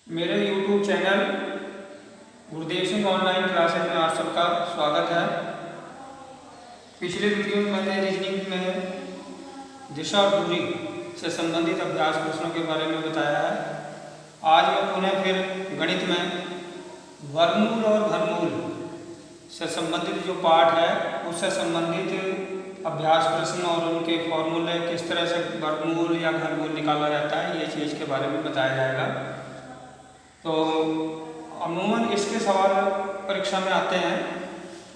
मेरे YouTube channel गुरुदेव Singh online classes में आप सबका स्वागत है। पिछले वीडियो में मैंने रीजनिंग में दिशा और दूरी से संबंधित अभ्यास प्रश्नों के बारे में बताया है। आज मैं पुनः फिर गणित में वर्गमूल और घनमूल से संबंधित जो पाठ है उससे संबंधित अभ्यास प्रश्न और उनके फॉर्मूले किस तरह से वर्गमूल या घनमूल निकाला जाता है ये चीज़ के बारे में बताया जाएगा। तो अमूमन इसके सवाल परीक्षा में आते हैं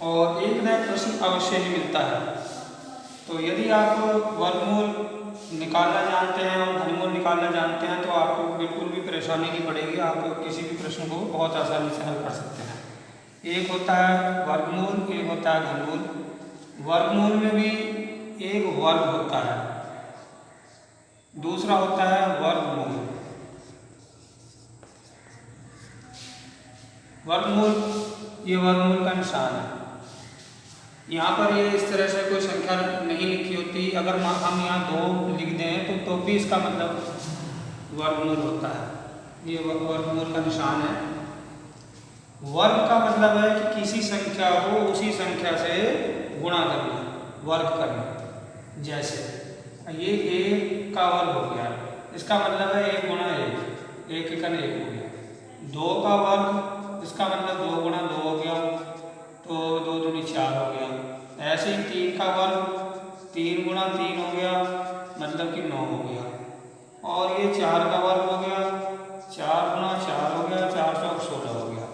और एक नया प्रश्न अवश्य ही मिलता है। तो यदि आप वर्गमूल निकालना जानते हैं और घनमूल निकालना जानते हैं तो आपको बिल्कुल भी परेशानी नहीं पड़ेगी, आप किसी भी प्रश्न को बहुत आसानी से हल कर सकते हैं। एक होता है वर्गमूल, एक होता है घनमूल। वर्गमूल में भी एक वर्ग होता है, दूसरा होता है वर्गमूल। वर्गमूल, ये वर्गमूल का निशान है। यहाँ पर ये इस तरह से कोई संख्या नहीं लिखी होती। अगर हम यहाँ 2 लिख दें तो भी इसका मतलब वर्गमूल होता है। ये वर्गमूल का निशान है। वर्ग का मतलब है कि किसी संख्या को उसी संख्या से गुणा करना, वर्ग करना। जैसे ये 1 का वर्ग हो गया, इसका मतलब है 1 गुणा 1, 1 एकन 1 हो गया। 2 का वर्ग, इसका मतलब 2 गुणा 2 हो गया, तो 2 दूनी 4 हो गया। ऐसे ही 3 का वर्ग 3 गुणा 3 हो गया, मतलब कि 9 हो गया। और ये 4 का वर्ग हो गया, 4 गुणा 4 हो गया, 4 चौक 16 हो गया।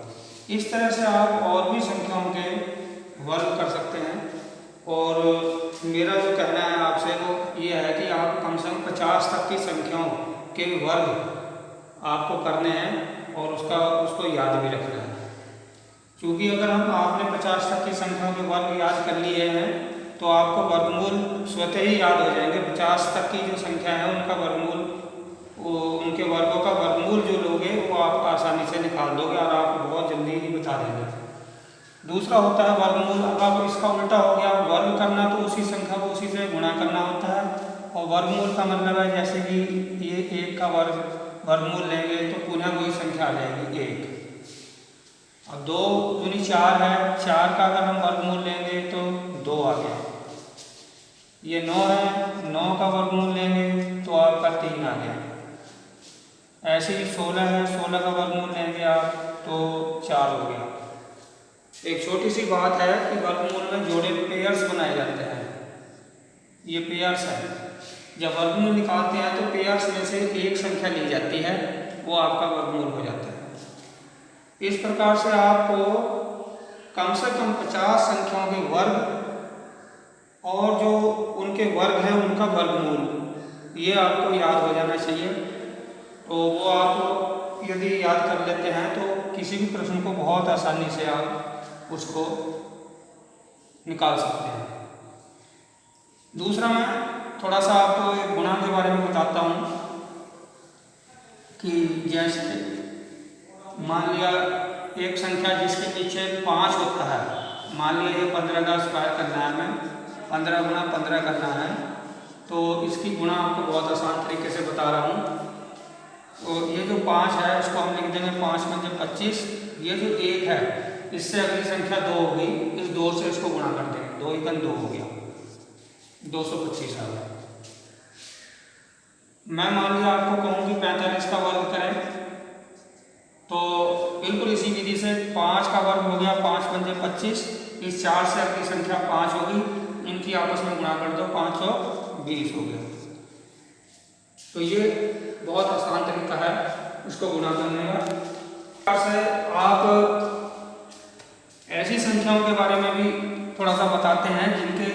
इस तरह से आप और भी संख्याओं के वर्ग कर सकते हैं। और मेरा जो कहना है आपसे वो ये है कि आप कम से कम 50 तक की संख्याओं के वर्ग आपको करने हैं और उसको याद भी रखना है। क्योंकि अगर आपने 50 तक की संख्याओं के वर्ग याद कर लिए हैं तो आपको वर्गमूल स्वतः ही याद हो जाएंगे। 50 तक की जो संख्या है उनका वर्गमूल, उनके वर्गों का वर्गमूल जो लोगे वो आप आसानी से निकाल दोगे और आप बहुत जल्दी ही बता देंगे। दूसरा होता है वर्गमूल। अब इसका उल्टा हो गया, वर्ग करना तो उसी संख्या को उसी से गुणा करना होता है। और वर्गमूल का मतलब है जैसे कि ये 1 का वर्गमूल लेंगे तो पुनः वही संख्या आ जाएगी 1। अब 2 दूनी 4 है, 4 का अगर हम वर्गमूल लेंगे तो 2 आ गया। ये 9 है, 9 का वर्गमूल लेंगे तो आपका 3 आ गया। ऐसे ही 16 है, 16 का वर्गमूल लेंगे आप तो 4 हो गया। एक छोटी सी बात है कि वर्गमूल में जोड़े पेयर्स बनाए जाते हैं। ये पेयर्स है। जब वर्गमूल निकालते हैं तो पेयर्स में से एक संख्या ली जाती है, वो आपका वर्गमूल हो जाता है। इस प्रकार से आपको कम से कम 50 संख्याओं के वर्ग और जो उनके वर्ग हैं उनका वर्गमूल ये आपको याद हो जाना चाहिए। तो वो आप यदि याद कर लेते हैं तो किसी भी प्रश्न को बहुत आसानी से आप उसको निकाल सकते हैं। दूसरा मैं थोड़ा सा आपको एक गुणा के बारे में बताता हूँ कि जैसे मान लिया एक संख्या जिसके पीछे 5 होता है, मान लिया ये 15 का स्क्वायर करना है, हमें 15 गुणा 15 करना है, तो इसकी गुणा आपको बहुत आसान तरीके से बता रहा हूँ। तो ये जो 5 है इसको हम लिख देंगे 5 पंजे 25। ये जो 1 है इससे अगली संख्या 2 होगी, इस 2 से इसको गुणा कर देंगे, 2 एकन 2 हो गया, 225 आ गया। मैं मान लिया आपको कहूँ कि 45 का वर्ग करें तो बिल्कुल इसी विधि से 5 का वर्ग हो गया, 5 पंजे 25, इस 4 से अगली संख्या 5 होगी, इनकी आपस में गुणा कर दो, 520 हो गया। तो ये बहुत आसान तरीका है इसको गुणा करने का। से आप ऐसी संख्याओं के बारे में भी थोड़ा सा बताते हैं जिनके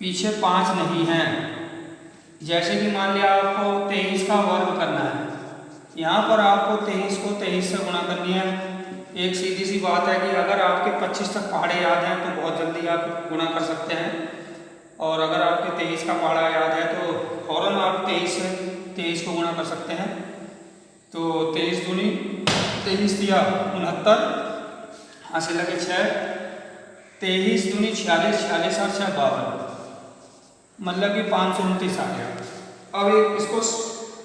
पीछे 5 नहीं हैं। जैसे कि मान लिया आपको 23 का वर्ग करना है, यहाँ पर आपको 23 को 23 से गुणा करनी है। एक सीधी सी बात है कि अगर आपके 25 तक पहाड़े याद हैं तो बहुत जल्दी आप गुणा कर सकते हैं, और अगर आपके 23 का पहाड़ा याद है तो फौरन आप 23 से 23 को गुणा कर सकते हैं। तो 23 दूनी 23 दिया 69, हासिल लगे 6, 23 दूनी 46, 46 और 6 52, मतलब कि 529 आ गया। अब इसको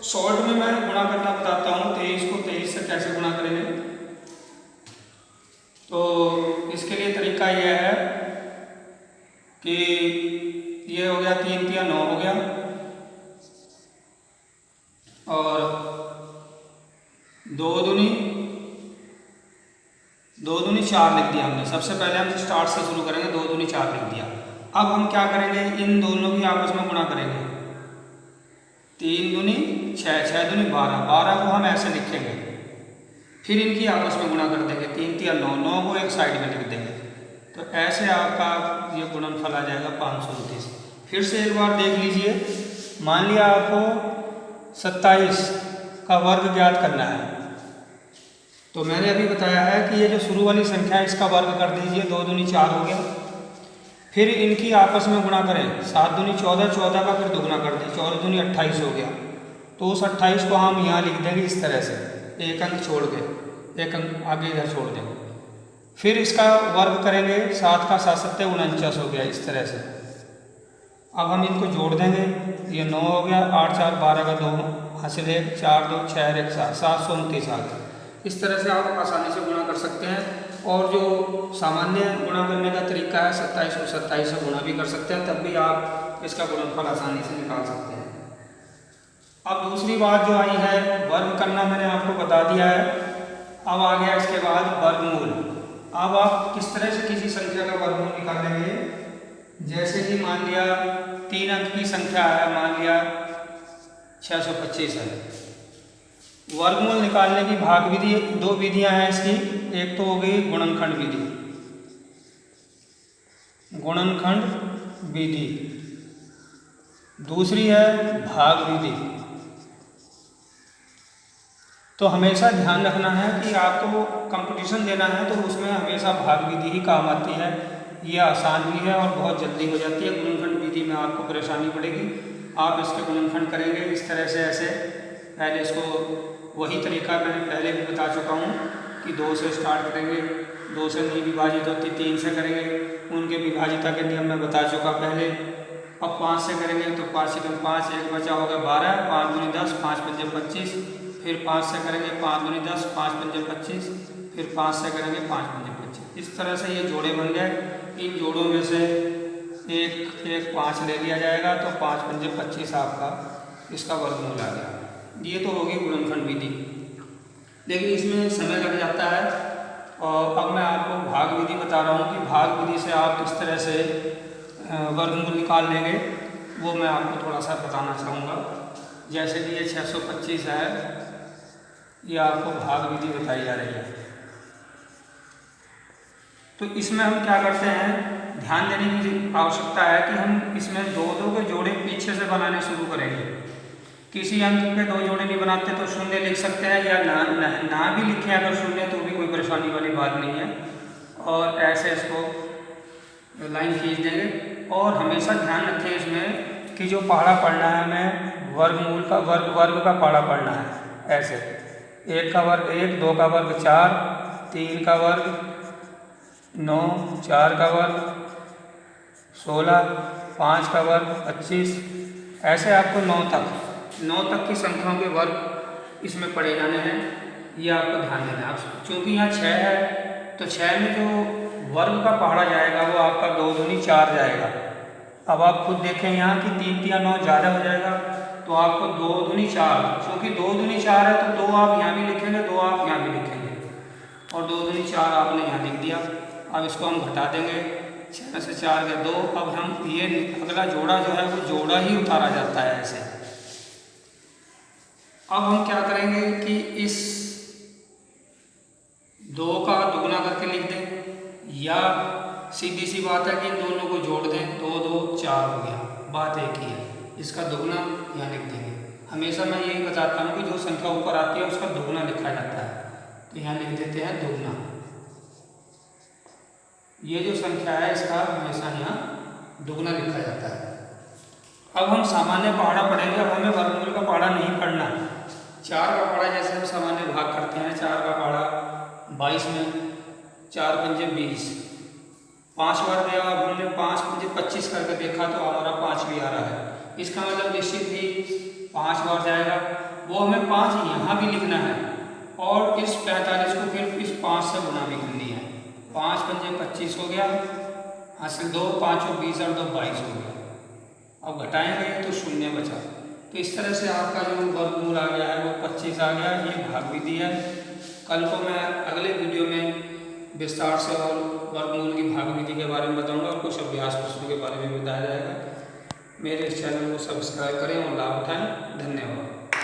शॉर्ट में मैं गुणा करना बताता हूँ। 23 को दो दूनी 4 लिख दिया हमने। सबसे पहले हम स्टार्ट से शुरू करेंगे, 2 दूनी 4 लिख दिया। अब हम क्या करेंगे, इन दोनों की आपस में गुणा करेंगे। 3 दूनी 6, 6 दूनी 12, 12 को हम ऐसे लिखेंगे, फिर इनकी आपस में गुणा कर देंगे। 3 3 9, 9 को एक साइड में लिख देंगे। तो ऐसे आपका ये गुणनफल आ जाएगा 529। फिर से एक बार देख लीजिए, मान लिया आपको 27 का वर्ग ज्ञात करना है, तो मैंने अभी बताया है कि ये जो शुरू वाली संख्या है इसका वर्ग कर दीजिए, 2 दूनी 4 हो गया। फिर इनकी आपस में गुणा करें, 7 दूनी 14, 14 का फिर दुगुना कर दें, 14 दूनी 28 हो गया। तो उस 28 को हम यहाँ लिख देंगे इस तरह से, एक अंक छोड़ के, एक अंक आगे इधर छोड़ देंगे। फिर इसका वर्ग करेंगे, 7 का 7 7 49 हो गया इस तरह से। अब हम इनको जोड़ देंगे, ये 9 हो गया, 8 4 12 का 2 हासिल 1, 4 2 6 1 7, 729 आ गया। इस तरह से आप आसानी से गुणा कर सकते हैं। और जो सामान्य गुणा करने का तरीका है, 27 को 27 से गुणा भी कर सकते हैं, तब भी आप इसका गुणनफल आसानी से निकाल सकते हैं। अब दूसरी बात जो आई है, वर्ग करना मैंने आपको बता दिया है। अब आ गया इसके बाद वर्गमूल। अब आप किस तरह से किसी संख्या का वर्गमूल निकालेंगे, जैसे कि मान लिया 3 अंक की संख्या है, मान लिया 625 है। वर्गमूल निकालने की भाग विधि, 2 विधियां हैं इसकी। एक तो हो गई गुणनखंड विधि, गुणनखंड विधि, दूसरी है भाग विधि। तो हमेशा ध्यान रखना है कि आपको कंपटीशन देना है तो उसमें हमेशा भाग विधि ही काम आती है। ये आसान भी है और बहुत जल्दी हो जाती है। गुणनखंड विधि में आपको परेशानी पड़ेगी। आप इसके गुणनखंड करेंगे इस तरह से, ऐसे पहले इसको, वही तरीका मैंने पहले भी बता चुका हूँ कि 2 से स्टार्ट करेंगे, 2 से नहीं विभाजित होती, 3 से करेंगे, उनके विभाजिता के नियम मैं बता चुका पहले। अब 5 से करेंगे तो 5 से 5, 1 बचा होगा 12, 5 दूनी 10, 5 पंजे 25। फिर 5 से करेंगे 5 दूनी 10, 5 पंजे 25। फिर 5 से करेंगे 5 पंजे 25। इस तरह से ये जोड़े बन गए। इन जोड़ों में से एक 5 ले लिया जाएगा, तो 5 पंजे 25 आपका इसका वर्गमूल आ गया। ये तो होगी गुणनखंड विधि, लेकिन इसमें समय लग जाता है। और अब मैं आपको भाग विधि बता रहा हूँ कि भाग विधि से आप किस तरह से वर्गमूल निकाल लेंगे, वो मैं आपको थोड़ा सा बताना चाहूँगा। जैसे कि ये 625 है, ये आपको भाग विधि बताई जा रही है। तो इसमें हम क्या करते हैं, ध्यान देने की आवश्यकता है कि हम इसमें 2 के जोड़े पीछे से बनाने शुरू करेंगे। किसी अंक पे 2 जोड़े नहीं बनाते तो शून्य लिख सकते हैं, या ना भी लिखें अगर शून्य, तो भी कोई परेशानी वाली बात नहीं है। और ऐसे इसको लाइन खींच देंगे। और हमेशा ध्यान रखें इसमें कि जो पहाड़ा पढ़ना है हमें, वर्गमूल का वर्ग का पहाड़ा पढ़ना है। ऐसे 1 का वर्ग 1, 2 का वर्ग 4, 3 का वर्ग 9, 4 का वर्ग 16, 5 का वर्ग 25। ऐसे आपको 9 तक की संख्याओं के वर्ग इसमें पढ़े जाने हैं। ये आपको ध्यान देना है। चूँकि यहाँ 6 है, तो 6 में जो वर्ग का पहाड़ा जाएगा वो आपका 2 दूनी 4 जाएगा। अब आप खुद देखें यहाँ कि 3 3 9 ज़्यादा हो जाएगा, तो आपको 2 दूनी 4, क्योंकि 2 दूनी 4 है तो 2 आप यहाँ भी लिखेंगे, 2 आप यहाँ भी लिखेंगे, और 2 दूनी 4 आपने यहाँ लिख दिया। अब इसको हम घटा देंगे, 6 से 4 गए 2। अब हम ये अगला जोड़ा जो है वो जोड़ा ही उतारा जाता है ऐसे। अब हम क्या करेंगे कि इस 2 का दुगुना करके लिख दें, या सीधी सी बात है कि इन दोनों को जोड़ दें, 2 2 4 हो गया, बात एक ही है। इसका दुगुना यहाँ लिख देंगे। हमेशा मैं यही बताता हूँ कि जो संख्या ऊपर आती है उसका दुगुना लिखा जाता है, तो यहाँ लिख देते हैं दुगुना। ये जो संख्या है इसका हमेशा यहाँ दुगुना लिखा जाता है। अब हम सामान्य पहाड़ा पढ़ेंगे। अब हमें वर्गमूल का पहाड़ा नहीं पढ़ना। 4 का पहाड़ा जैसे हम सामान्य भाग करते हैं, 4 का पहाड़ा 22 में 4 पंजे 20, 5 बार दिया। अब हमने 5 पंजे 25 करके देखा तो हमारा 5 भी आ रहा है। इसका मतलब निश्चित ही 5 बार जाएगा। वो हमें 5 यहाँ भी लिखना है, और इस 45 को फिर इस 5 से गुना भी करनी है। 5 पंजे 25 हो गया, हासिल 2, 5 और 20 और 2 22 हो गया। अब घटाएंगे तो शून्य बचा। तो इस तरह से आपका जो वर्गमूल आ गया है वो 25 25 आ गया। ये भाग विधि है। कल को मैं अगले वीडियो में विस्तार से और वर्गमूल की भाग विधि के बारे में बताऊंगा और कुछ अभ्यास प्रश्नों के बारे में बताया जाएगा। मेरे इस चैनल को सब्सक्राइब करें और लाभ उठाएं। धन्यवाद।